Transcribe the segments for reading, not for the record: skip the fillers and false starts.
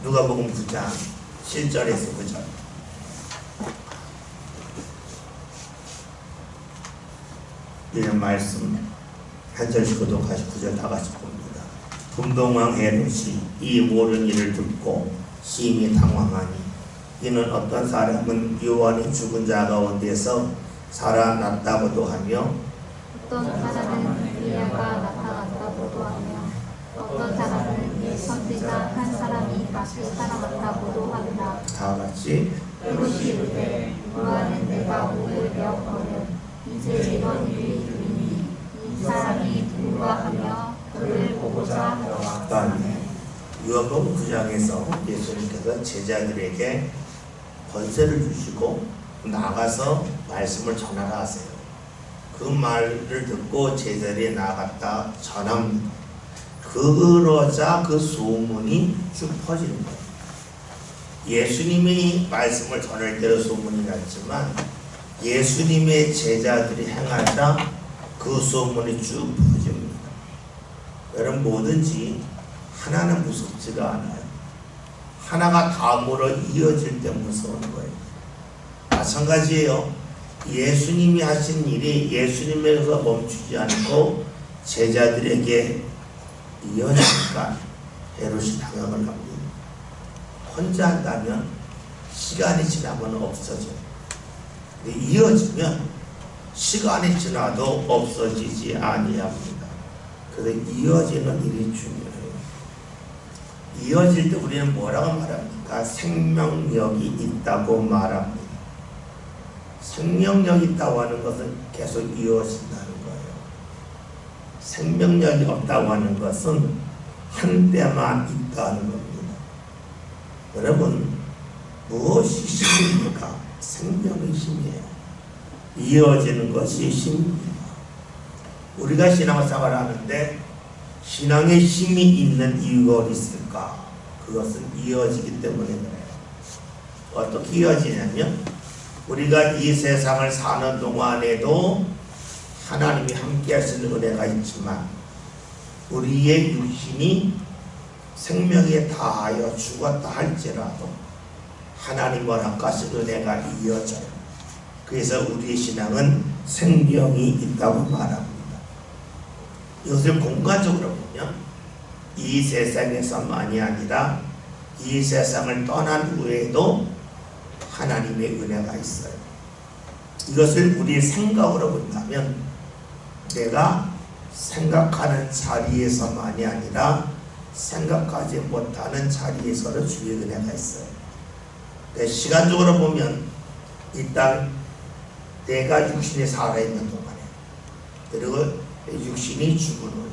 누가복음 9장 7절에서 9절. 이런 말씀 한 절씩 교독하시고 9절 다 같이 봅니다. 분봉왕 헤롯이 이 모든 일을 듣고 심히 당황하니 이는 어떤 사람은 요한이 죽은 자 가운데서 살아났다고도 하며 어떤 사람은 엘리야가 나타났다고도 하며 어떤 사람은 선지자 한 사람이 다시 살아났다고도 한다. 다 같이 헤롯이 이르되 요한은 내가 오늘 배웠거늘 이제 이런 일이 들리니 이 사람이 누구가 하며 그를 보고자 하더라. 요한복음 9장에서 예수님께서 제자들에게 권세를 주시고 나가서 말씀을 전하라 하세요. 그 말을 듣고 제자들이 나갔다 전합니다. 그러자 그 소문이 쭉 퍼지는 거예요. 예수님이 말씀을 전할 때로 소문이 났지만 예수님의 제자들이 행하자 그 소문이 쭉 퍼집니다. 여러분, 뭐든지 하나는 무섭지가 않아요. 하나가 다음으로 이어질 때 무서운 거예요. 마찬가지예요. 예수님이 하신 일이 예수님에서 멈추지 않고 제자들에게 이어지니까 헤롯이 당황을 합니다. 혼자 한다면 시간이 지나면 없어져요. 근데 이어지면 시간이 지나도 없어지지 아니합니다. 그래서 이어지는 일이 중요해요. 이어질 때 우리는 뭐라고 말합니까? 생명력이 있다고 말합니다. 생명력이 있다고 하는 것은 계속 이어진다는 거예요. 생명력이 없다고 하는 것은 한때만 있다는 겁니다. 여러분, 무엇이 힘입니까? 생명의 힘이에요. 이어지는 것이 힘입니다. 우리가 신앙생활을 하는데 신앙의 힘이 있는 이유가 어디 있을까? 그것은 이어지기 때문에 그래요. 어떻게 이어지냐면 우리가 이 세상을 사는 동안에도 하나님이 함께 하시는 은혜가 있지만 우리의 육신이 생명에 다하여 죽었다 할지라도 하나님 허락하신 은혜가 이어져요. 그래서 우리의 신앙은 생명이 있다고 말합니다. 이것을 공간적으로 보면 이 세상에서만이 아니라 이 세상을 떠난 후에도 하나님의 은혜가 있어요. 이것을 우리 생각으로 본다면 내가 생각하는 자리에서만이 아니라 생각하지 못하는 자리에서도 주의 은혜가 있어요. 시간적으로 보면 이 땅 내가 육신에 살아있는 동안에 그리고 육신이 죽은 후에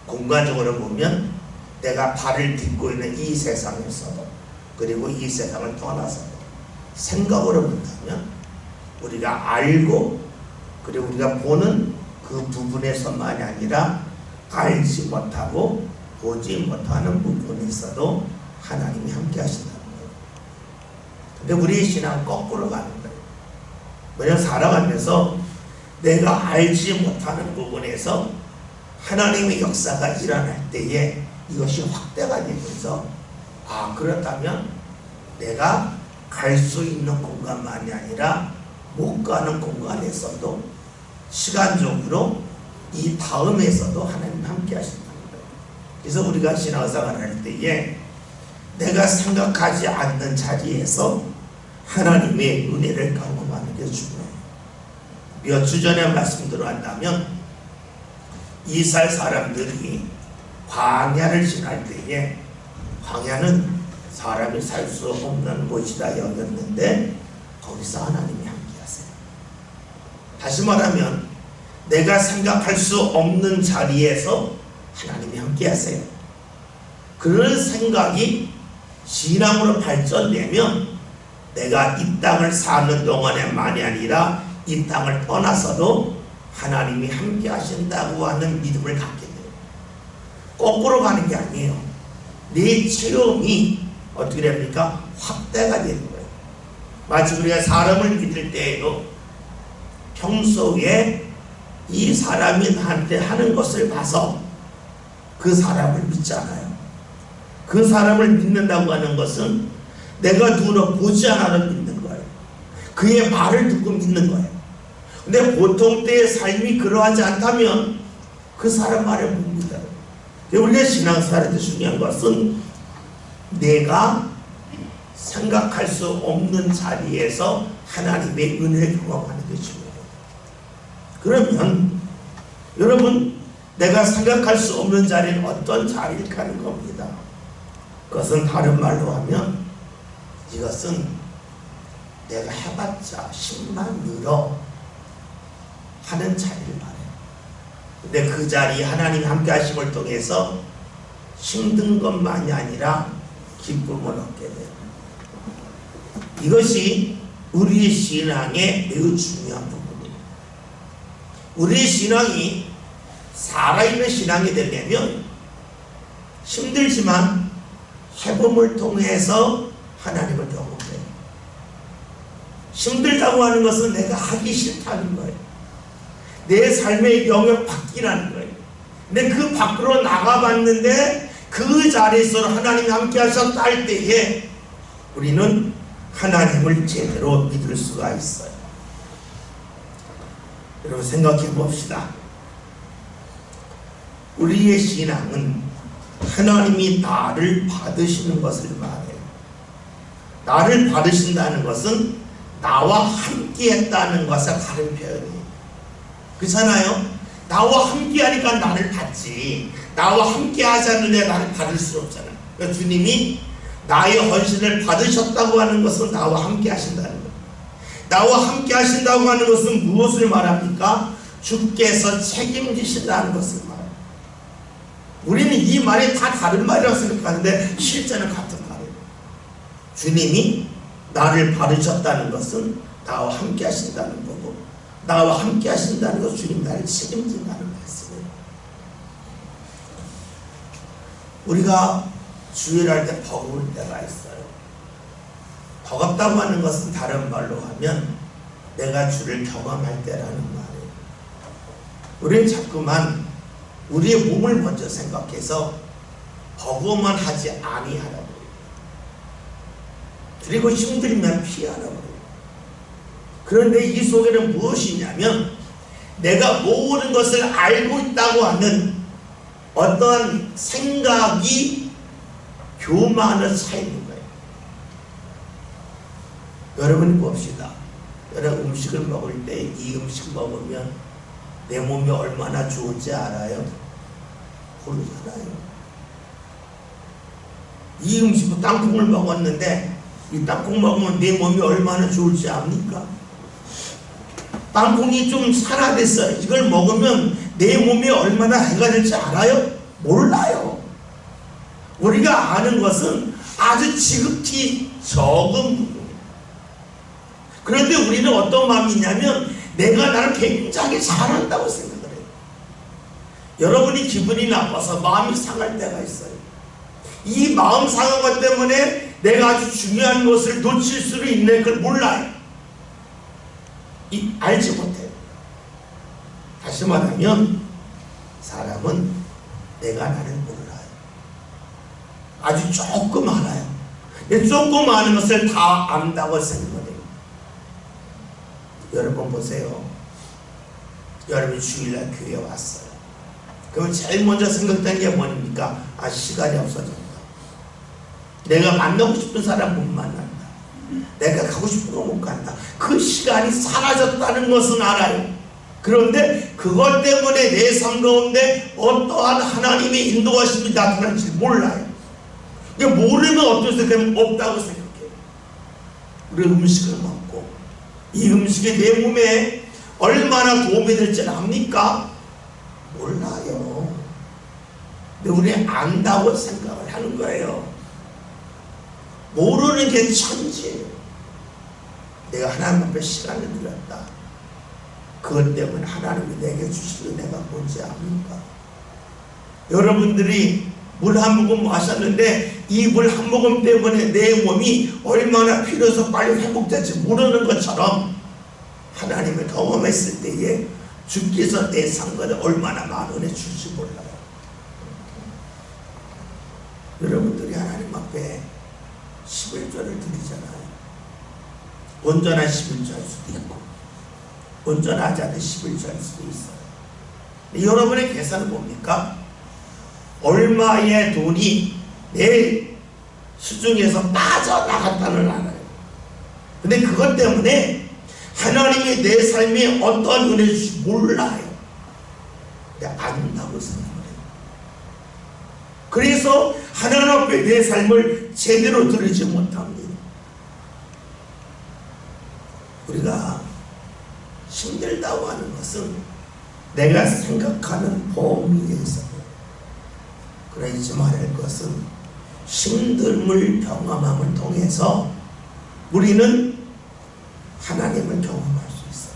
공간적으로 보면 내가 발을 딛고 있는 이 세상에서도 그리고 이 세상을 떠나서도 생각으로 본다면 우리가 알고 그리고 우리가 보는 그 부분에서만이 아니라 알지 못하고 보지 못하는 부분에서도 하나님이 함께 하신다는 거예요. 근데 우리의 신앙은 거꾸로 가는 거예요. 왜냐하면 살아가면서 내가 알지 못하는 부분에서 하나님의 역사가 일어날 때에 이것이 확대가 되면서 그렇다면 내가 갈 수 있는 공간만이 아니라 못 가는 공간에서도 시간적으로 이 다음에서도 하나님 함께 하신다는 거예요. 그래서 우리가 신앙생활을 할 때에 내가 생각하지 않는 자리에서 하나님의 은혜를 경험하는 게 중요해요. 몇 주 전에 말씀드렸다면 이스라엘 사람들이 광야를 지날 때에 광야는 사람이 살 수 없는 곳이다 여겼는데 거기서 하나님이 함께 하세요. 다시 말하면 내가 생각할 수 없는 자리에서 하나님이 함께 하세요. 그런 생각이 신앙으로 발전되면 내가 이 땅을 사는 동안에만이 아니라 이 땅을 떠나서도 하나님이 함께 하신다고 하는 믿음을 갖게 돼요. 거꾸로 가는 게 아니에요. 내 체험이 어떻게 됩니까? 확대가 되는 거예요. 마치 우리가 사람을 믿을 때에도 평소에 이 사람이 나한테 하는 것을 봐서 그 사람을 믿잖아요. 그 사람을 믿는다고 하는 것은 내가 누구로 보지 않아도 믿는 거예요. 그의 말을 듣고 믿는 거예요. 근데 보통 때의 삶이 그러하지 않다면 그 사람 말을 못 믿어요. 우리가 신앙생활에서 중요한 것은 내가 생각할 수 없는 자리에서 하나님의 은혜를 경험하는 게 중요해요. 그러면 여러분, 내가 생각할 수 없는 자리는 어떤 자리일까 하는 겁니다. 그것은 다른 말로 하면 이것은 내가 해봤자 10만 늘어 하는 자리를 말해요. 근데 그 자리에 하나님이 함께 하심을 통해서 힘든 것만이 아니라 기쁨을 얻게 돼요. 이것이 우리의 신앙의 매우 중요한 부분이에요. 우리의 신앙이 살아있는 신앙이 되려면 힘들지만 해봄을 통해서 하나님을 경험해요. 힘들다고 하는 것은 내가 하기 싫다는 거예요. 내 삶의 영역 바뀌라는 거예요. 근데 그 밖으로 나가봤는데 그 자리에서 하나님이 함께 하셨다 할 때에 우리는 하나님을 제대로 믿을 수가 있어요. 여러분 생각해 봅시다. 우리의 신앙은 하나님이 나를 받으시는 것을 말해요. 나를 받으신다는 것은 나와 함께 했다는 것과 다른 표현이에요. 그렇잖아요? 나와 함께 하니까 나를 받지, 나와 함께 하지 않는데 나를 받을 수 없잖아요. 그러니까 주님이 나의 헌신을 받으셨다고 하는 것은 나와 함께 하신다는 거예요. 나와 함께 하신다고 하는 것은 무엇을 말합니까? 주께서 책임지신다는 것을 말해요. 우리는 이 말이 다 다른 말이라고 생각하는데 실제는 같은 말이에요. 주님이 나를 받으셨다는 것은 나와 함께 하신다는 거고, 나와 함께 하신다는 것은 주님 나를 책임진다는 말씀이에요. 우리가 주일할 때 버거울 때가 있어요. 버겁다고 하는 것은 다른 말로 하면 내가 주를 경험할 때라는 말이에요. 우리는 자꾸만 우리의 몸을 먼저 생각해서 버거움만 하지 아니하라고 해요. 그리고 힘들면 피하라고 해요. 그런데 이 속에는 무엇이냐면 내가 모든 것을 알고 있다고 하는 어떤 생각이 교만을 차이는 거예요. 여러분이 봅시다. 여러분 음식을 먹을 때 이 음식 먹으면 내 몸이 얼마나 좋은지 알아요? 모르잖아요. 이 음식 땅콩을 먹었는데 이 땅콩 먹으면 내 몸이 얼마나 좋을지 압니까? 땅콩이 좀 산화됐어요. 이걸 먹으면 내 몸이 얼마나 해가 될지 알아요? 몰라요. 우리가 아는 것은 아주 지극히 적은 부분이에요. 그런데 우리는 어떤 마음이 있냐면 내가 나를 굉장히 잘한다고 생각을 해요. 여러분이 기분이 나빠서 마음이 상할 때가 있어요. 이 마음 상한 것 때문에 내가 아주 중요한 것을 놓칠 수도 있네. 그걸 몰라요. 알지 못해요. 다시 말하면 사람은 내가 나를 몰라요. 아주 조금 알아요. 조금 아는 것을 다 안다고 생각해요. 여러분 보세요. 여러분 주일날 교회에 왔어요. 그러면 제일 먼저 생각되는 게 뭡니까? 아, 시간이 없어졌다. 내가 만나고 싶은 사람 못 만난다. 내가 가고 싶은 거 못 간다. 그 시간이 사라졌다는 것은 알아요. 그런데 그것 때문에 내 삶 가운데 어떠한 하나님의 인도하심이 나타날지 몰라요. 모르면 어떠세요? 그냥 없다고 생각해요. 우리 음식을 먹고 이 음식이 내 몸에 얼마나 도움이 될지는 압니까? 몰라요. 근데 우리는 안다고 생각을 하는 거예요. 모르는 게 천지예요. 내가 하나님 앞에 시간을 들였다. 그것 때문에 하나님이 내게 주신 은혜가 뭔지 압니까? 여러분들이 물 한 모금 마셨는데 이 물 한 모금 때문에 내 몸이 얼마나 필요해서 빨리 회복될지 모르는 것처럼 하나님을 경험했을 때에 주께서 내 상관에 얼마나 많은 은혜 줄지 몰라요. 여러분들이 앞에 11조를 드리잖아요. 온전한 11조 할 수도 있고 온전하지 않은 11조 할 수도 있어요. 여러분의 계산은 뭡니까? 얼마의 돈이 내 수중에서 빠져나갔다는 알아요. 근데 그것 때문에 하나님이 내 삶에 어떤 은혜 주실지 몰라요. 근데 안다고 생각해요. 그래서 하나님 앞에 내 삶을 제대로 드리지 못합니다. 우리가 힘들다고 하는 것은 내가 생각하는 범위에서, 그러지 말할 것은 힘듦을 경험함을 통해서 우리는 하나님을 경험할 수 있어요.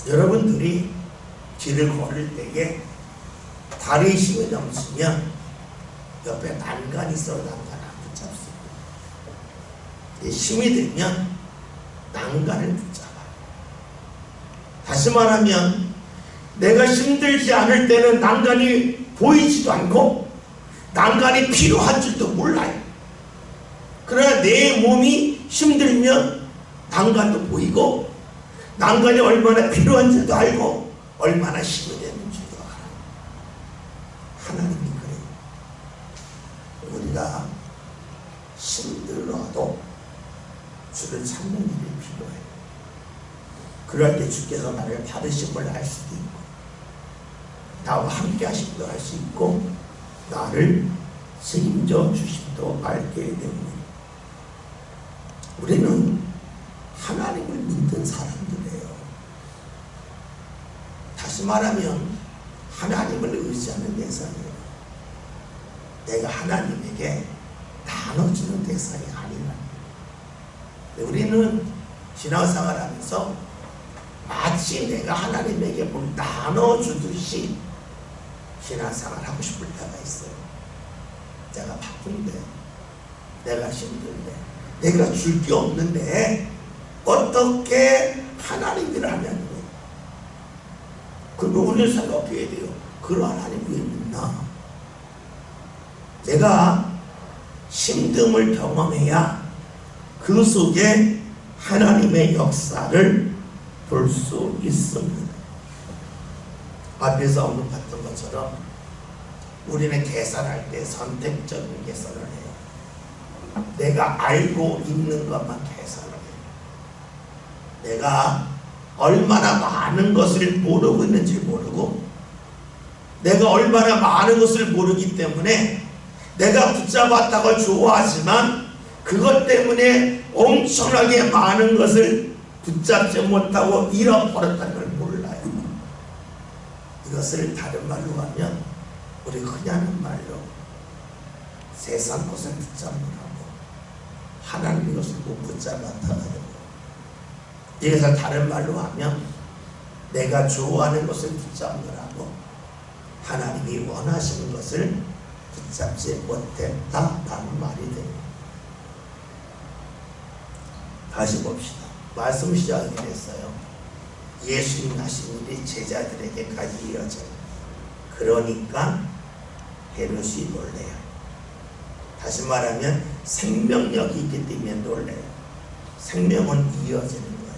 여러분들이 길을 걸을 때에 다리에 힘이 넘치면 옆에 난간이 있어도 난간 안 붙잡습니다. 힘이 들면 난간을 붙잡아요. 다시 말하면 내가 힘들지 않을 때는 난간이 보이지도 않고 난간이 필요한 줄도 몰라요. 그러나 내 몸이 힘들면 난간도 보이고 난간이 얼마나 필요한지도 알고 얼마나 힘이 되는지도 알아요. 하나님이 그래요. 우리가 힘들어도 주를 찾는 일이 필요해요. 그럴 때 주께서 나를 받으심을 알 수도 있고 나와 함께 하심도 알 수 있고 나를 책임져 주심도 알게 됩니다. 우리는 하나님을 믿는 사람들이에요. 다시 말하면 하나님을 의지하는 대상이에요. 내가 하나님에게 나눠주는 대상이 아니라. 우리는 신앙생활 하면서 마치 내가 하나님에게 뭘 나눠주듯이 신앙생활 하고 싶을 때가 있어요. 내가 바쁜데, 내가 힘든데, 내가 줄 게 없는데 어떻게 하나님 일을 하냐는 거예요. 그럼 우리는 생각해야 돼요. 그런 하나님 왜 믿나? 내가 힘듦을 경험해야 그 속에 하나님의 역사를 볼 수 있습니다. 앞에서 언급했던 것처럼 우리는 계산할 때 선택적인 계산을 해요. 내가 알고 있는 것만 계산을 해요. 내가 얼마나 많은 것을 모르고 있는지 모르고 내가 얼마나 많은 것을 모르기 때문에 내가 붙잡았다고 좋아하지만 그것 때문에 엄청나게 많은 것을 붙잡지 못하고 잃어버렸다는 걸 몰라요. 이것을 다른 말로 하면 우리 흔히 하는 말로 세상 것을 붙잡느라고 하나님 이것을 못 붙잡았다고. 이것을 다른 말로 하면 내가 좋아하는 것을 붙잡느라고 하나님이 원하시는 것을 붙잡지 못했다라는 말이 됩니다. 다시 봅시다. 말씀 시작이 됐어요. 예수님 하신 일이 제자들에게까지 이어져요. 그러니까 헤롯이 놀래요. 다시 말하면 생명력이 있기 때문에 놀래요. 생명은 이어지는 거예요.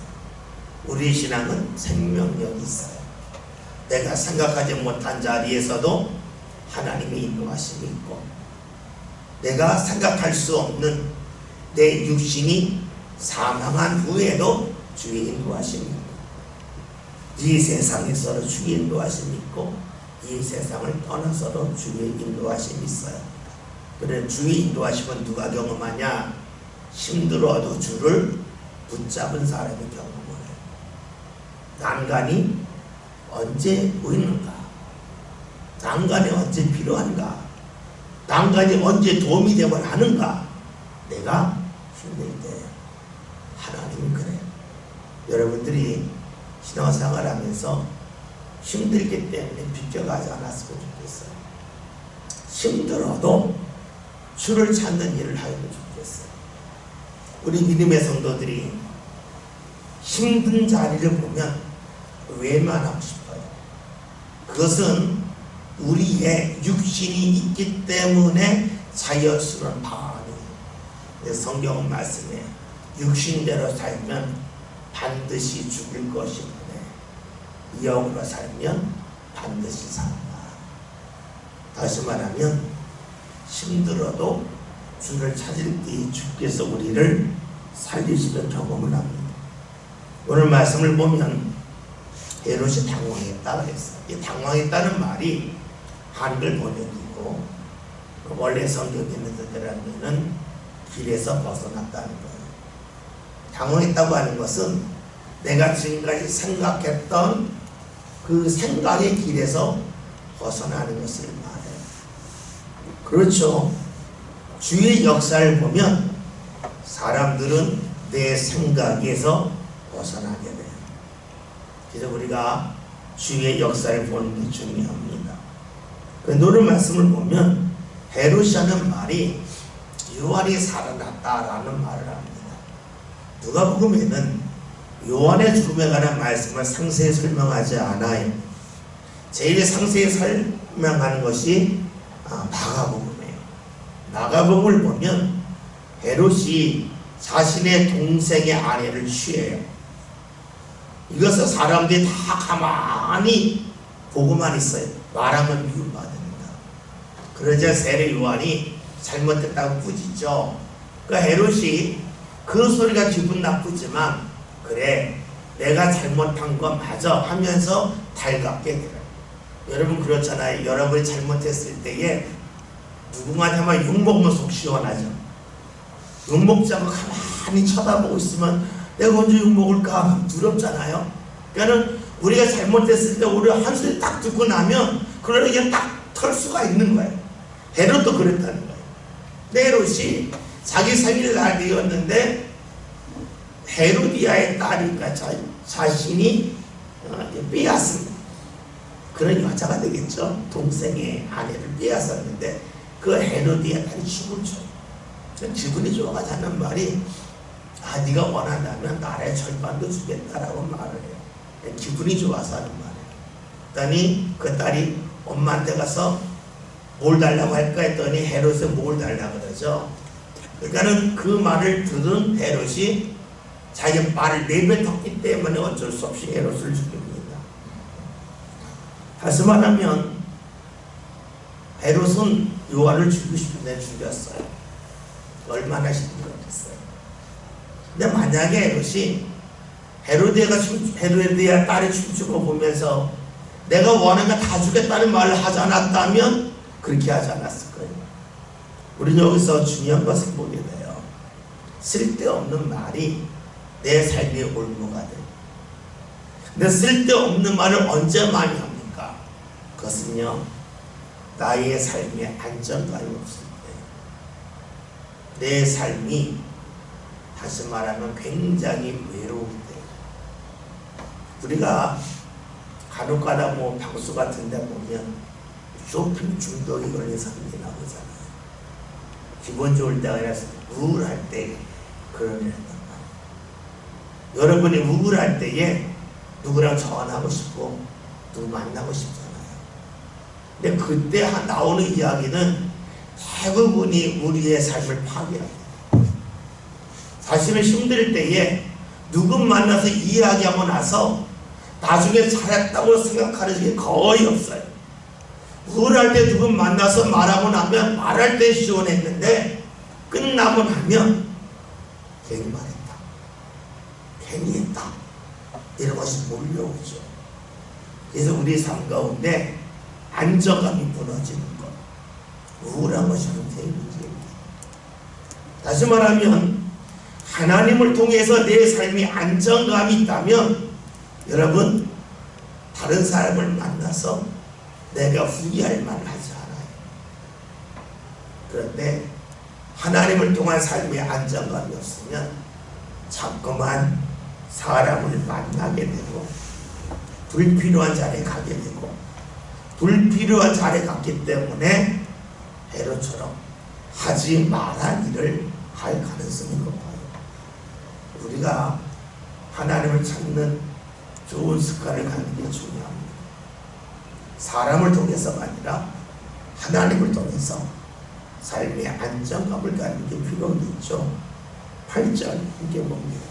우리 신앙은 생명력이 있어요. 내가 생각하지 못한 자리에서도 하나님의 인도하심이 있고 내가 생각할 수 없는 내 육신이 사망한 후에도 주의 인도하심이 있고 이 세상에서도 주의 인도하심이 있고 이 세상을 떠나서도 주의 인도하심이 있어요. 그래 주의 인도하심은 누가 경험하냐? 힘들어도 주를 붙잡은 사람이 경험을 해요. 난간이 언제 보이는가? 난간이 언제 필요한가? 난간이 언제 도움이 되면 하는가? 내가 힘들 때 하나님은 그래요. 여러분들이 신앙생활 하면서 힘들기 때문에 비껴가지 않았으면 좋겠어요. 힘들어도 주를 찾는 일을 하면 좋겠어요. 우리 믿음의 성도들이 힘든 자리를 보면 외면하고 싶어요. 그것은 우리의 육신이 있기 때문에 자여수는 반응이에요. 성경은 말씀에 육신대로 살면 반드시 죽을 것이므로 영으로 살면 반드시 산다. 다시 말하면 힘들어도 주를 찾을 때 주께서 우리를 살리시는 경험을 합니다. 오늘 말씀을 보면 헤롯이 당황했다 그랬어요. 이 당황했다는 말이 한글 번역이고 원래 성경에 있는 뜻이라면 길에서 벗어났다는 거예요. 당황했다고 하는 것은 내가 지금까지 생각했던 그 생각의 길에서 벗어나는 것을 말해요. 그렇죠. 주의 역사를 보면 사람들은 내 생각에서 벗어나게 돼요. 그래서 우리가 주의 역사를 보는 게 중요합니다. 그 오늘 말씀을 보면 헤롯이라는 말이 요한이 살아났다라는 말을 합니다. 누가복음에는 요한의 죽음에 관한 말씀을 상세히 설명하지 않아요. 제일 상세히 설명하는 것이 마가복음이에요. 마가복음을 보면 헤롯이 자신의 동생의 아내를 취해요. 이것을 사람들이 다 가만히 보고만 있어요. 말하면 미움받습니다. 그러자 세례 요한이 잘못했다고 꾸짖죠. 그러니까 헤롯이 그 소리가 기분 나쁘지만 그래 내가 잘못한 건 맞아 하면서 달갑게 돼요. 여러분 그렇잖아요. 여러분이 잘못했을 때에 누군가한테만 욕먹으면 속 시원하죠. 욕먹지 않고 가만히 쳐다보고 있으면 내가 언제 욕먹을까 두렵잖아요. 그러니까 우리가 잘못했을 때 우리가 한 소리 딱 듣고 나면 그걸 그냥 딱 털 수가 있는 거예요. 헤롯도 그랬다는 거예요. 헤롯이 자기 생일날이었는데 헤로디아의 딸이니까 자신이 빼앗은 그런 여자가 되겠죠. 동생의 아내를 빼앗았는데 그 헤로디아 딸이 춤을 춰요. 기분이 좋아가지 않는 말이 네가 원한다면 나라의 절반도 주겠다라고 말을 해요. 기분이 좋아서 하는 말이에요. 그랬더니 그 딸이 엄마한테 가서 뭘 달라고 할까 했더니 헤롯에 뭘 달라고 그러죠. 그러니까는 그 말을 들은 헤롯이 자기 말을 내뱉었기 때문에 어쩔 수 없이 헤롯을 죽입니다. 다시 말하면 헤롯은 요한을 죽이고 싶은데 죽였어요. 얼마나 힘들었겠어요. 근데 만약에 헤롯이 헤로디아 딸이 춤추고 보면서 내가 원하면 다 주겠다는 말을 하지 않았다면 그렇게 하지 않았을 거예요. 우리는 여기서 중요한 것을 보게 돼요. 쓸데없는 말이 내 삶의 올무가 돼요. 근데 쓸데없는 말을 언제 많이 합니까? 그것은요 나의 삶에 안정감이 없을 때, 내 삶이 다시 말하면 굉장히 외로울 때, 우리가 간혹가다 뭐 방수 같은 데 보면 쇼핑 중독이 걸린 사람이 나오잖아요. 기분 좋을 때가 아니라 우울할 때 그런 일 한단 말이에요. 여러분이 우울할 때에 누구랑 전화하고 싶고 누구 만나고 싶잖아요. 근데 그때 나오는 이야기는 대부분이 우리의 삶을 파괴합니다. 자신을 힘들 때에 누구 만나서 이야기하고 나서 나중에 잘했다고 생각하는 게 거의 없어요. 우울할 때 누구 만나서 말하고 나면 말할 때 시원했는데 끝나고 나면 괜히 말했다, 괜히 했다, 이런 것이 몰려오죠. 그래서 우리 삶 가운데 안정감이 무너지는 것, 우울한 것이 굉장히 문제입니다. 다시 말하면 하나님을 통해서 내 삶이 안정감이 있다면 여러분 다른 사람을 만나서 내가 후회할 말을 하지 않아요. 그런데 하나님을 통한 삶의 안정감이 없으면 자꾸만 사람을 만나게 되고 불필요한 자리에 가게 되고 불필요한 자리에 갔기 때문에 헤롯처럼 하지 말한 일을 할 가능성이 높아요. 우리가 하나님을 찾는 좋은 습관을 갖는 게 중요합니다. 사람을 통해서가 아니라 하나님을 통해서 삶의 안정감을 갖는 게 필요가 있죠. 8절 함께 봅니다.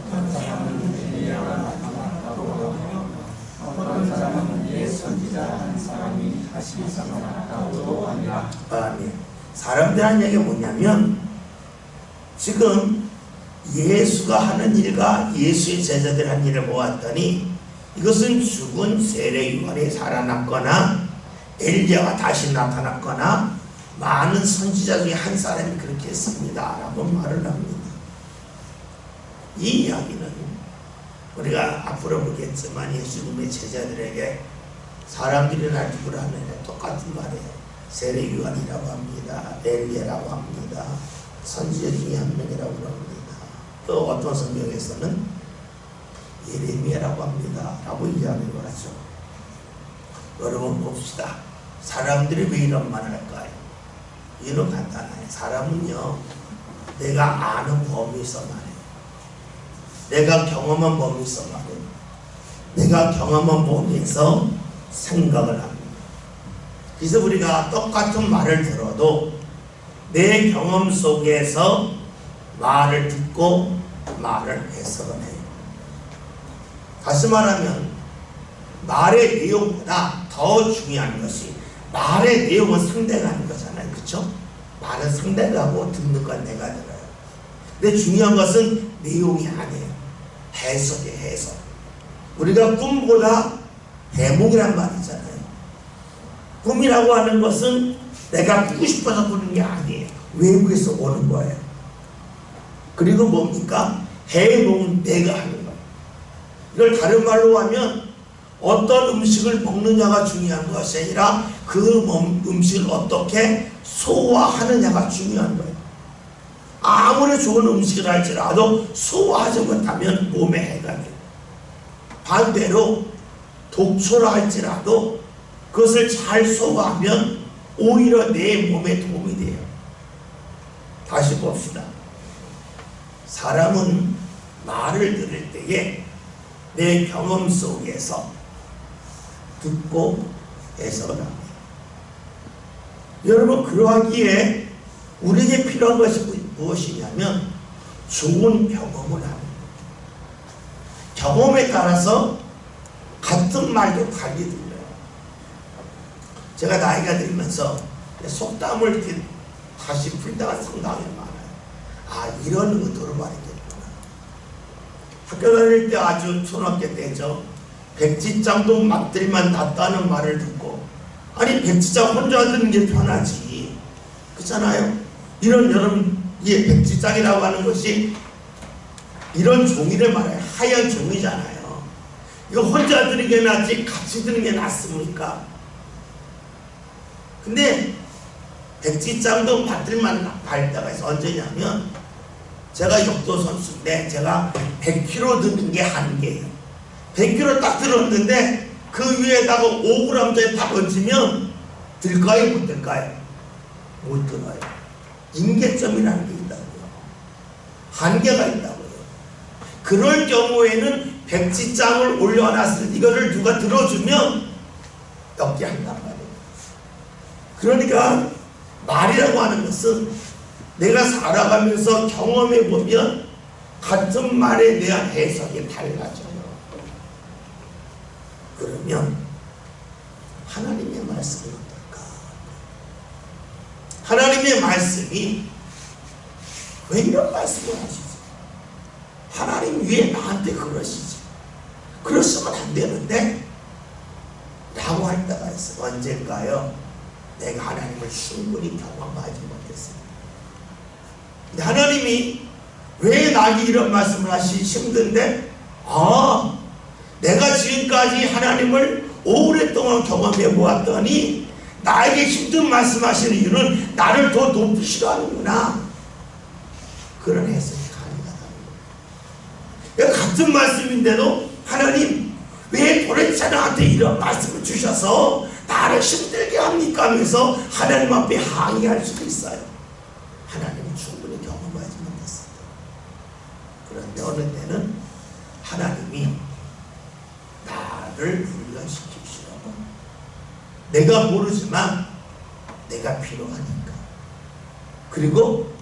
어떤 사람은 엘리야가 나타났다고 하며 어떤 사람은 옛 선지자 한 사람이 다시 나타났다고도 하니라. 아멘. 사람들 한 얘기가 뭐냐면 지금 예수가 하는 일과 예수의 제자들 한 일을 보았더니 이것은 죽은 세례 요한이 살아났거나 엘리야가 다시 나타났거나 많은 선지자 중에 한 사람이 그렇게 했습니다 라고 말을 합니다. 이 이야기는 우리가 앞으로 보겠지만 예수님의 제자들에게 사람들이 날 누구라 하느냐 똑같은 말이에요. 세례 요한이라고 합니다. 엘리야라고 합니다. 선지자 중에 한 명이라고 합니다. 또 어떤 성경에서는 예레미야라고 합니다 라고 이야기를 하죠. 여러분 봅시다. 사람들이 왜 이런 말을 할까요? 이유는 간단해요. 사람은요 내가 아는 범위에서 말해요. 내가 경험한 범위에서 말해요. 내가 경험한 범위에서 생각을 합니다. 그래서 우리가 똑같은 말을 들어도 내 경험 속에서 말을 듣고 말을 해석을 해요. 다시 말하면 말의 내용보다 더 중요한 것이 말의 내용은 상대가 하는 거잖아요. 그렇죠? 말은 상대가 하고 듣는 건 내가 들어요. 근데 중요한 것은 내용이 아니에요. 해석이에요. 해석. 우리가 꿈보다 대목이란 말이잖아요. 꿈이라고 하는 것은 내가 꾸고 싶어서 꾸는 게 아니에요. 외부에서 오는 거예요. 그리고 뭡니까? 해몽은 내가 하는 거예요. 이걸 다른 말로 하면 어떤 음식을 먹느냐가 중요한 것이 아니라 그 음식을 어떻게 소화하느냐가 중요한 거예요. 아무리 좋은 음식을 할지라도 소화하지 못하면 몸에 해가 돼요. 반대로 독초라 할지라도 그것을 잘 소화하면 오히려 내 몸에 도움이 돼요. 다시 봅시다. 사람은 말을 들을 때에 내 경험 속에서 듣고 해석을 합니다. 여러분 그러하기에 우리에게 필요한 것이 무엇이냐면 좋은 경험을 합니다. 경험에 따라서 같은 말도 달리 들려요. 제가 나이가 들면서 속담을 이렇게 다시 풀 때가 상당히 많아요. 아 이런 의도로 말했겠구나. 학교 다닐 때 아주 초등학교 때죠. 백지장도 막들만 났다는 말을 듣고 아니 백지장 혼자 듣는 게 편하지 그렇잖아요. 이런 여러분 이 백지장이라고 하는 것이 이런 종이를 말해요. 하얀 종이잖아요. 이거 혼자 듣는 게 낫지 같이 듣는 게 낫습니까? 근데 백지장도 받들만 갈 때가 있어. 언제냐면 제가 역도 선수인데 제가 100kg 듣는 게 한계예요. 100kg 딱 들었는데 그 위에다가 5g짜리 딱 얹으면 들까요? 못 들까요? 못 들어요. 임계점이라는 게 있다고요. 한계가 있다고요. 그럴 경우에는 백지장을 올려놨을 때 이거를 누가 들어주면 역기한단 말이에요. 그러니까 말이라고 하는 것은 내가 살아가면서 경험해 보면 같은 말에 대한 해석이 달라져요. 그러면 하나님의 말씀이 어떨까? 하나님의 말씀이 왜 이런 말씀을 하시지? 하나님 왜 나한테 그러시지? 그러시면 안 되는데 라고 할 때가 있어요. 언젠가요? 내가 하나님을 충분히 경험하지 못했습니다. 근데 하나님이 왜 나에게 이런 말씀을 하시기 힘든데 내가 지금까지 하나님을 오랫동안 경험해 보았더니 나에게 힘든 말씀하시는 이유는 나를 더 높이시려 하는구나. 그런 해석이 가능하다. 같은 말씀인데도 하나님 왜 도대체 나한테 이런 말씀을 주셔서 나를 힘들게 합니까? 하면서 하나님 앞에 항의할 수도 있어요. 하나님은 충분히 경험하지 못했습니다. 그런데 어느 때는 하나님이 나를 훈련시키시려고 내가 모르지만 내가 필요하니까. 그리고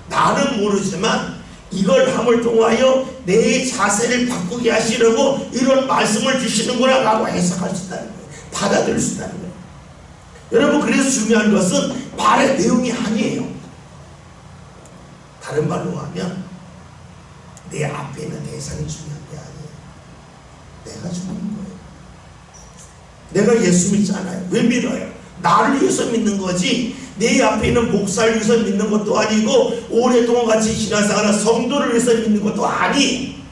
나는 모르지만 이걸 함을 통하여 내 자세를 바꾸게 하시려고 이런 말씀을 주시는구나 라고 해석할 수 있다는 거예요. 받아들일 수 있다는 거예요. 여러분, 그래서 중요한 것은 말의 내용이 아니에요. 다른 말로 하면 내 앞에 있는 대상이 중요한 게 아니에요. 내가 중요한 거예요. 내가 예수 믿잖아요. 왜 믿어요? 나를 위해서 믿는 거지 내 앞에 있는 목사를 위해서 믿는 것도 아니고 오랫동안 같이 신앙생활한 성도를 위해서 믿는 것도 아니,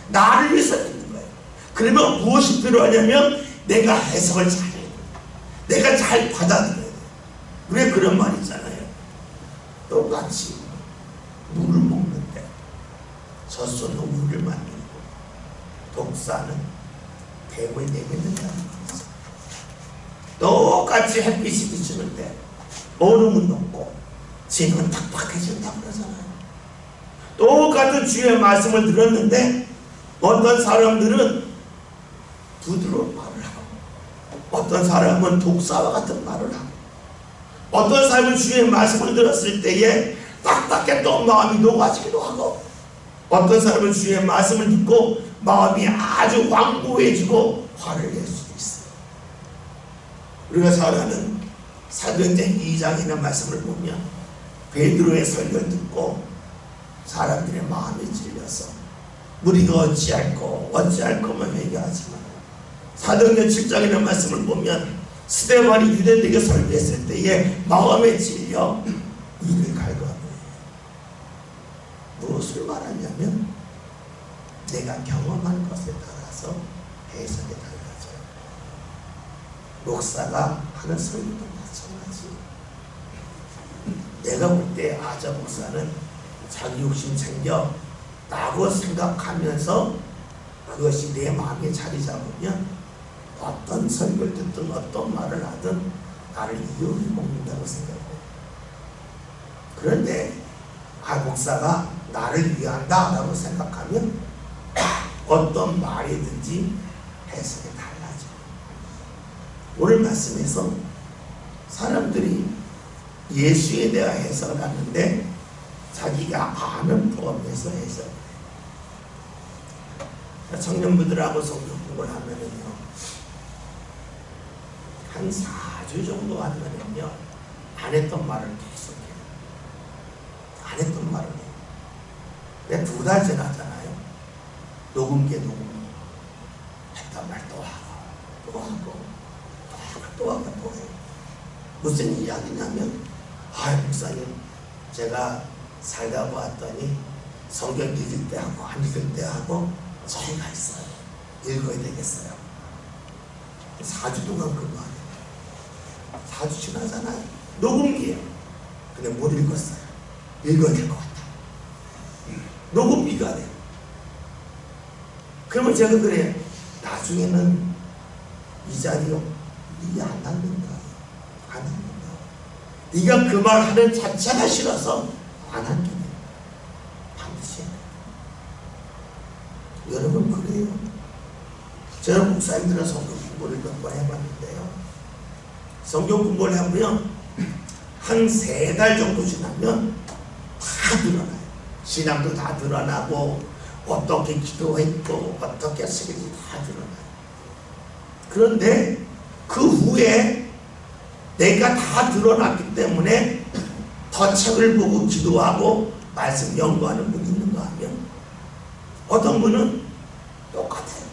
나를 위해서 믿는 거예요. 그러면 무엇이 필요하냐면 내가 해석을 잘해야 돼요. 내가 잘 받아들여야 돼요. 왜 그런 말 있잖아요. 똑같이 물을 먹는데 젖소는 우유를 만들고 독사는 배고에 내뱉는다는 거죠. 똑같이 햇빛이 비추는데 얼음은 녹고 진은 탁탁해진다고 그러잖아요. 똑같은 주의 말씀을 들었는데 어떤 사람들은 부드러운 말을 하고 어떤 사람은 독사와 같은 말을 하고 어떤 사람은 주의 말씀을 들었을 때에 딱딱했던 마음이 녹아지기도 하고 어떤 사람은 주의 말씀을 듣고 마음이 아주 완고해지고 화를 낼 수도 있어요. 우리가 잘 아는 사도행전 2장에 있는 말씀을 보면 베드로의 설교를 듣고 사람들의 마음이 찔려서 우리가 어찌할 거면 회개하지만 사도행전 7장에 있는 말씀을 보면 스데반이 유대인에게 설교했을 때에 마음에 찔려 이를 갈구한 거예요. 무엇을 말하냐면 내가 경험한 것에 따라서 해석이 달라져요. 목사가 하는 설교도 마찬가지. 내가 볼 때 저 목사는 자기 욕심 챙겨 라고 생각하면서 그것이 내 마음에 자리 잡으면 어떤 설교를 듣든 어떤 말을 하든 나를 이용해 먹는다고 생각해요. 그런데 목사가 나를 위한다 라고 생각하면 어떤 말이든지 해석이 달라져요. 오늘 말씀에서 사람들이 예수에 대한 해석을 하는데 자기가 아는 범위에서 해석을 해요. 청년부들하고 성경 공부를 하면은요, 한 4주 정도 하면은요, 안 했던 말을 계속해요. 안 했던 말을 해요. 근데 2달 지나잖아요. 녹음기 했던 말 또 하고 또 하고 또 하고 또 해요. 무슨 이야기냐면 목사님, 제가 살다 보았더니 성경 읽을 때 하고 안 읽을 때 하고 차이가 있어요. 읽어야 되겠어요. 4주 동안 그거 안 해요. 4주 지나잖아요. 녹음기예요. 근데 못 읽었어요. 읽어야 될 것 같아. 녹음기가 돼요. 그러면 제가 그래요. 나중에는 이 자리요, 네가 안 남는다. 안 남는다. 네가 그 말 하는 자체가 싫어서 안 한다. 반드시 해야 돼. 여러분, 그래요. 제가 목사님들은 성경 공부를 몇 번 해봤는데요. 성경 공부를 해보면 한 3달 정도 지나면 다 드러나요. 신앙도 다 드러나고 어떻게 기도했고 어떻게 쓰는지 다 드러나요. 그런데 그 후에 내가 다 드러났기 때문에 더 책을 보고 기도하고 말씀 연구하는 분이 있는가 하면 어떤 분은 똑같아요.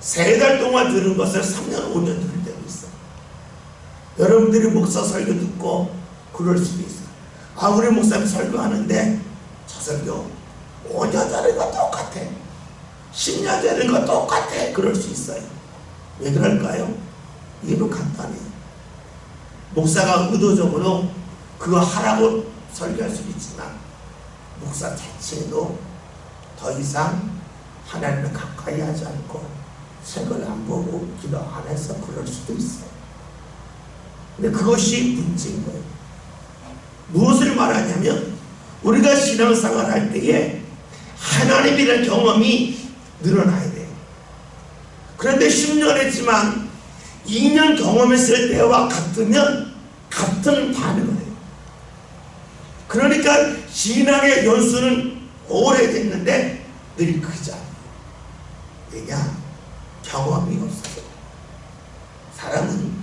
3달 동안 들은 것을 3년, 5년 들을 때도 있어요. 여러분들이 목사 설교 듣고 그럴 수도 있어요. 우리 목사님 설교하는데 저 설교 5년 전에 거 똑같아. 10년 전에 거 똑같아. 그럴 수 있어요. 왜 그럴까요? 이유는 간단해요. 목사가 의도적으로 그거 하라고 설교할 수도 있지만 목사 자체도 더 이상 하나님을 가까이 하지 않고 책을 안 보고 기도 안 해서 그럴 수도 있어요. 근데 그것이 문제인 거예요. 무엇을 말하냐면 우리가 신앙생활 할 때에 하나님이라는 경험이 늘어나야 돼요. 그런데 10년 했지만 2년 경험했을 때와 같으면 같은 반응을 해요. 그러니까 신앙의 연수는 오래됐는데 늘 크지 않아요. 왜냐? 경험이 없어요. 사람은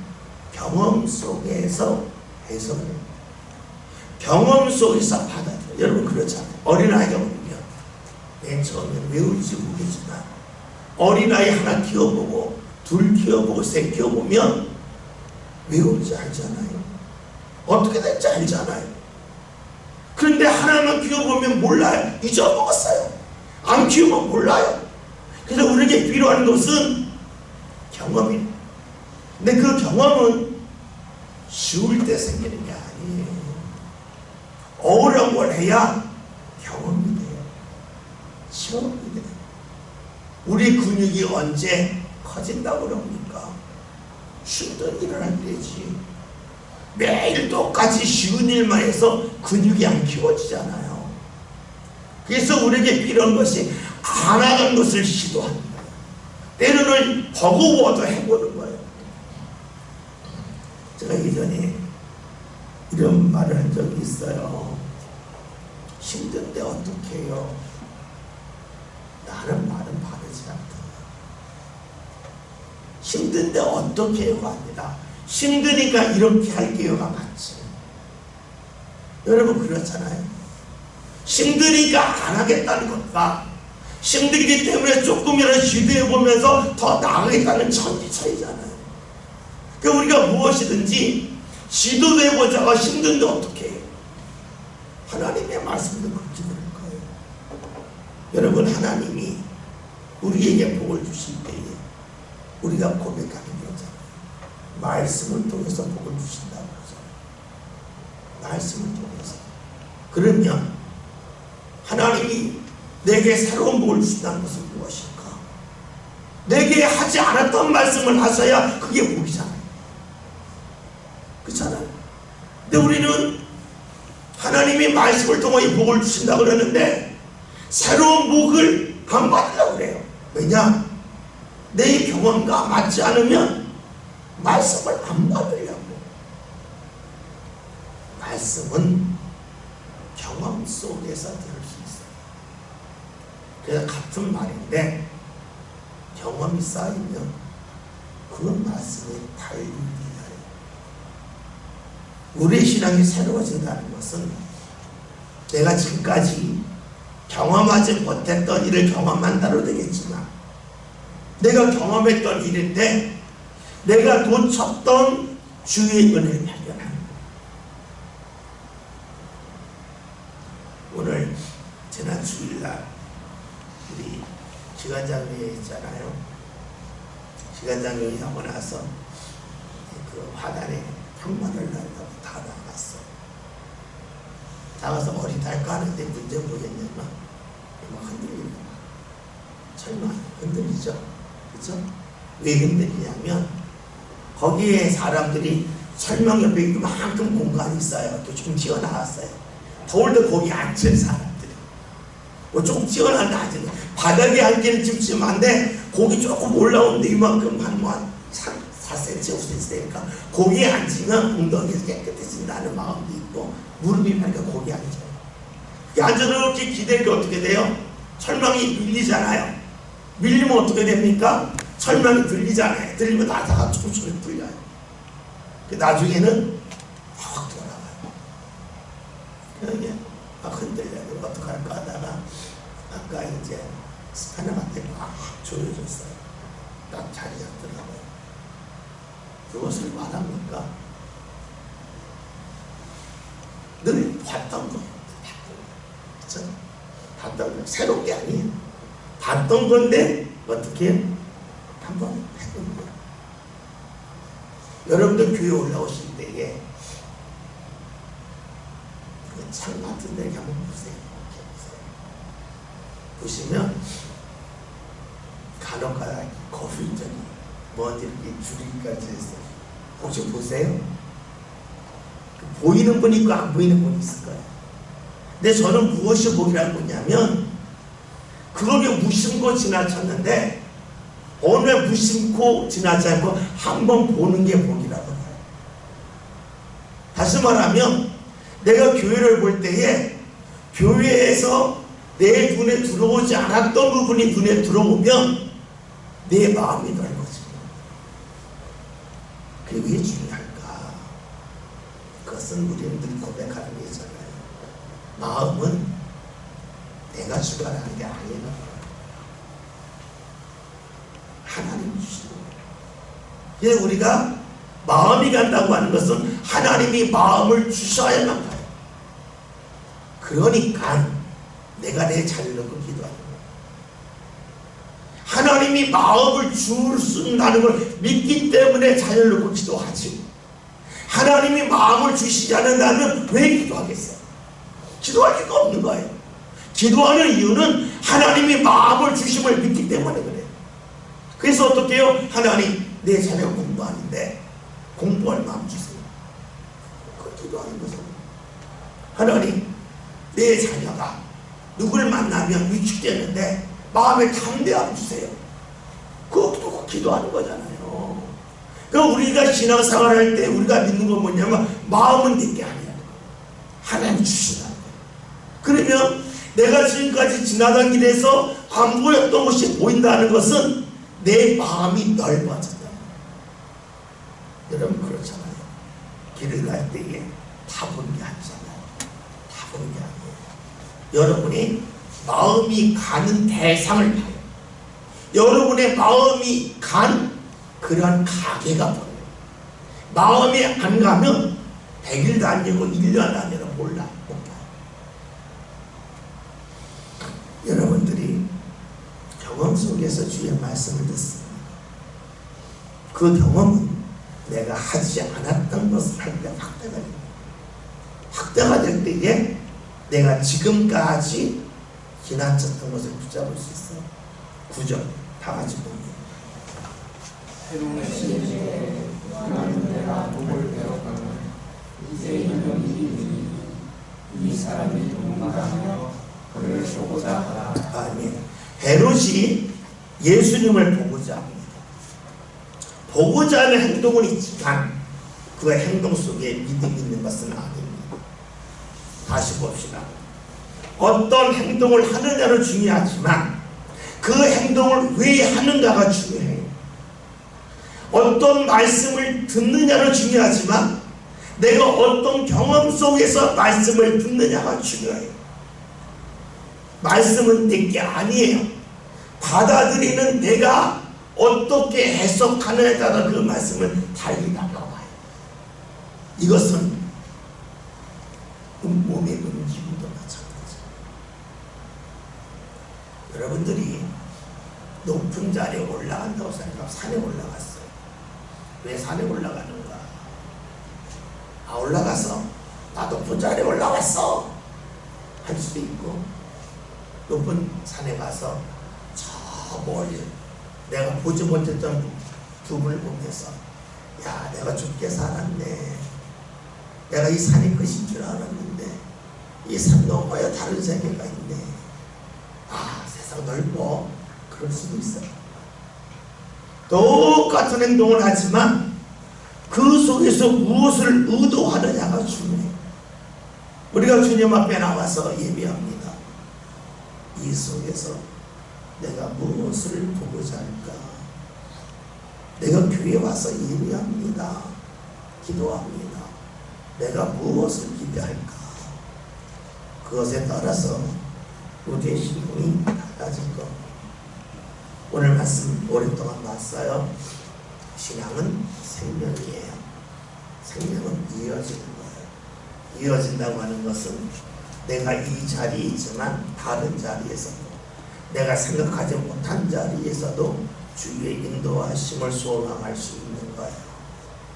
경험 속에서 해석을 해요. 경험 속에서 받아들여요. 여러분 그렇잖아요. 어린아이가 오면 맨 처음에 외울지 모르겠지만 어린아이 하나 키워보고 둘 키워보고 셋 키워보면 외울지 알잖아요. 어떻게 될지 알잖아요. 그런데 하나만 키워보면 몰라요. 잊어먹었어요. 안 키우면 몰라요. 그래서 우리에게 필요한 것은 경험이에요. 근데 그 경험은 쉬울 때 생기는 게 아니에요. 어려운 걸 해야 경험이 돼요. 시험이 돼요. 우리 근육이 언제 커진다고 그럽니까? 쉬운 일을 할 때지. 매일 똑같이 쉬운 일만 해서 근육이 안 키워지잖아요. 그래서 우리에게 필요한 것이 안 하는 것을 시도하는 거예요. 때로는 버거워도 해보는 거예요. 제가 예전에 이런 말을 한 적이 있어요. 힘든데 어떻게 해요? 나는 말은 바르지 않다. 힘든데 어떻게 해요? 아니라 힘드니까 이렇게 할게요가 맞지. 여러분 그렇잖아요. 힘드니까 안 하겠다는 것과 힘들기 때문에 조금이라도 시도해보면서 더 나아가겠다는 천지 차이잖아요. 그러니까 우리가 무엇이든지 시도도 해보자가 힘든데 어떻게 해요? 하나님의 말씀도 그렇게 그럴 거예요. 여러분 하나님이 우리에게 복을 주실 때에 우리가 고백하는 거잖아요. 말씀을 통해서 복을 주신다고 그러잖아요. 말씀을 통해서. 그러면 하나님이 내게 새로운 복을 주신다는 것은 무엇일까? 내게 하지 않았던 말씀을 하셔야 그게 복이잖아요. 그렇잖아요. 근데 우리는 하나님이 말씀을 통해 복을 주신다고 그러는데 새로운 복을 안 받으려고 그래요. 왜냐? 내 경험과 맞지 않으면 말씀을 안 받으려고. 말씀은 경험 속에서 들을 수 있어요. 그래서 같은 말인데 경험이 쌓이면 그 말씀이 달리게 우리의 신앙이 새로워진다는 것은 내가 지금까지 경험하지 못했던 일을 경험한다로 되겠지만 내가 경험했던 일인데 내가 놓쳤던 주의 은혜를 발견하는 거예요. 오늘 지난 주일날 우리 기관장회에 있잖아요. 기관장회에 하고 나서 그 화단에 평만을 날라고 다 나갔어. 나가서 머리 달고 하는데 문제 뭐겠냐면 막 흔들리는 거야. 설마 흔들리죠? 그렇죠? 왜 흔들리냐면 거기에 사람들이 설명 옆에 이만큼 공간이 있어요. 또 좀 튀어나왔어요. 더울 때 거기 앉을 사람들이 뭐 조금 튀어나왔는데 앉은 바닥에 앉기는 찜찜한데 거기 조금 올라오는데 이만큼 한 4cm, 5cm 되니까 거기에 앉으면 엉덩이에서 깨끗해진다는 마음도 있고 무릎이 펴니까 거기에 앉아요. 앉아서 이렇게 기대는 게 어떻게 돼요? 철망이 밀리잖아요. 밀리면 어떻게 됩니까? 철망이 들리잖아요. 들리면 나다가 조금씩 풀려요. 나중에는 확 돌아가요. 그러게 막 흔들려요. 어떡할까 하다가 아까 이제 스패너한테 막 조여줬어요. 딱 자리 잡더라고요. 그것을 말합니까? 늘 봤던 거. 그렇죠? 봤던 거. 새로운 게 아니에요. 봤던 건데 어떻게 한번 해본 거예요. 여러분들 교회 올라오실 때에 그 창 같은 데 한번 보세요. 보시면 간혹가다 거실전이 먼지 이렇게 줄이기까지 했어요. 혹시 보세요? 보이는 분이 있고 안 보이는 분이 있을 거예요. 근데 저는 무엇이 복이라고 보냐면 그거를 무심코 지나쳤는데 어느 날 무심코 지나지 않고 한번 보는 게 복이라고 해요. 다시 말하면 내가 교회를 볼 때에 교회에서 내 눈에 들어오지 않았던 부분이 눈에 들어오면 내 마음이 넓어집니다. 그게 왜 중요할까? 그것은 우리는 늘 고백하는 게 있잖아요. 마음은 내가 주관하는 게 아니라 하나님 주시는 거예요. 그래서 우리가 마음이 간다고 하는 것은 하나님이 마음을 주셔야만 가요. 그러니까 내가 내 자리를 놓고 기도하는 거예요. 하나님이 마음을 주신다는 걸 믿기 때문에 자리를 놓고 기도하지. 하나님이 마음을 주시지 않는다면 왜 기도하겠어요? 기도할 이유가 없는 거예요. 기도하는 이유는 하나님이 마음을 주심을 믿기 때문에 그래요. 그래서 어떻게 해요? 하나님, 내 자녀가 공부하는데 공부할 마음 주세요. 그걸 기도하는 거죠. 하나님, 내 자녀가 누구를 만나면 위축되는데 마음에 담대함 주세요. 그것도 기도하는 거잖아요. 그러니까 우리가 신앙생활 할 때 우리가 믿는 건 뭐냐면 마음은 내게 아니라는 거예요. 하나님 주신다는 거예요. 그러면 내가 지금까지 지나간 길에서 안 보였던 것이 보인다는 것은 내 마음이 넓어진다. 여러분 그렇잖아요. 길을 갈 때에 다 보는 게 아니잖아요. 다 보는 게 아니에요. 여러분이 마음이 가는 대상을 봐요. 여러분의 마음이 간 그런 가게가 보여요. 마음이 안 가면 100일도 아니고 1년 아니라 몰라. 못 봐요. 여러분들이 경험 속에서 주의 말씀을 듣습니다. 그 경험은 내가 하지 않았던 것을 할 때 확대가 됩니다. 확대가 될 때에 내가 지금까지 지나쳤던 것을 붙잡을 수 있어요. 9절 다 같이 봅니다. 새로운 시대에 구하는 데가 복을 배워가면 이제 이는 일이니 이 사람이 누군가 하며 그를 보고자 하라. 아멘. 헤롯이 예수님을 보고자 합니다. 보고자 하는 행동은 있지만 그 행동 속에 믿음이 있는 것은 아닙니다. 다시 봅시다. 어떤 행동을 하느냐는 중요하지만 그 행동을 왜 하는가가 중요해요. 어떤 말씀을 듣느냐는 중요하지만 내가 어떤 경험 속에서 말씀을 듣느냐가 중요해요. 말씀은 내게 아니에요. 받아들이는 내가 어떻게 해석하느냐에 따라 그 말씀은 달리 나가와요. 이것은 몸의 움직임도 마찬가지예요. 여러분들이 높은 자리에 올라간다고 생각하면 산에 올라갔어요. 왜 산에 올라가는가? 올라가서 나 높은 자리에 올라갔어 할 수도 있고, 높은 산에 가서 저 멀리 내가 보지 못했던 둠을 보면서 야, 내가 죽게 살았네. 내가 이 산이 끝인 줄 알았는데 이 산 너머에 다른 세계가 있네. 세상 넓어. 그럴 수도 있어요. 똑같은 행동을 하지만 그 속에서 무엇을 의도하느냐가 중요해요. 우리가 주님 앞에 나와서 예배합니다. 이 속에서 내가 무엇을 보고자 할까? 내가 교회에 와서 예배합니다. 기도합니다. 내가 무엇을 기대할까? 그것에 따라서 우리의 신분이 달라질 겁니다. 오늘 말씀 오랫동안 봤어요. 신앙은 생명이에요. 생명은 이어지는 거예요. 이어진다고 하는 것은 내가 이 자리에 있지만 다른 자리에서도, 내가 생각하지 못한 자리에서도 주의 인도하심을 소망할 수 있는 거예요.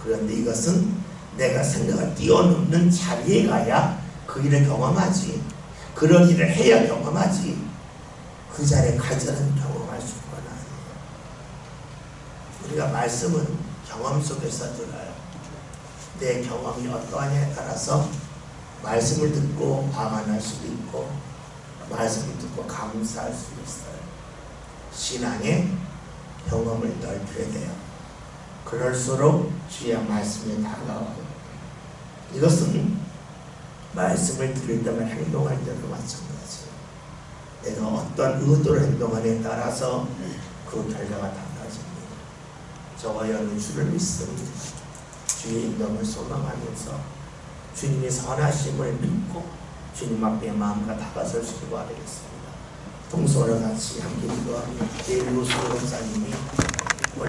그런데 이것은 내가 생각을 뛰어넘는 자리에 가야 그 일을 경험하지, 그런 일을 해야 경험하지, 그 자리에 가지 않으면 경험할 수가 없어요. 우리가 말씀은 경험 속에서 들어요. 내 경험이 어떠하냐에 따라서 말씀을 듣고 방언할 수도 있고, 말씀을 듣고 감사할 수도 있어요. 신앙의 경험을 넓혀야 돼요. 그럴수록 주의 말씀이 다가오고, 이것은 말씀을 들을 때만 행동할 때도 마찬가지예요. 내가 어떤 의도로 행동하느냐에 따라서 그 결과가 달라집니다. 저와 여러분 주를 믿습니다. 주의 인도를 소망하면서 주님의 선하심을 믿고 주님 앞에 마음과 다가설 수 있게 바라겠습니다. 동서로 같이 함께 기도하며 예루스 목사님이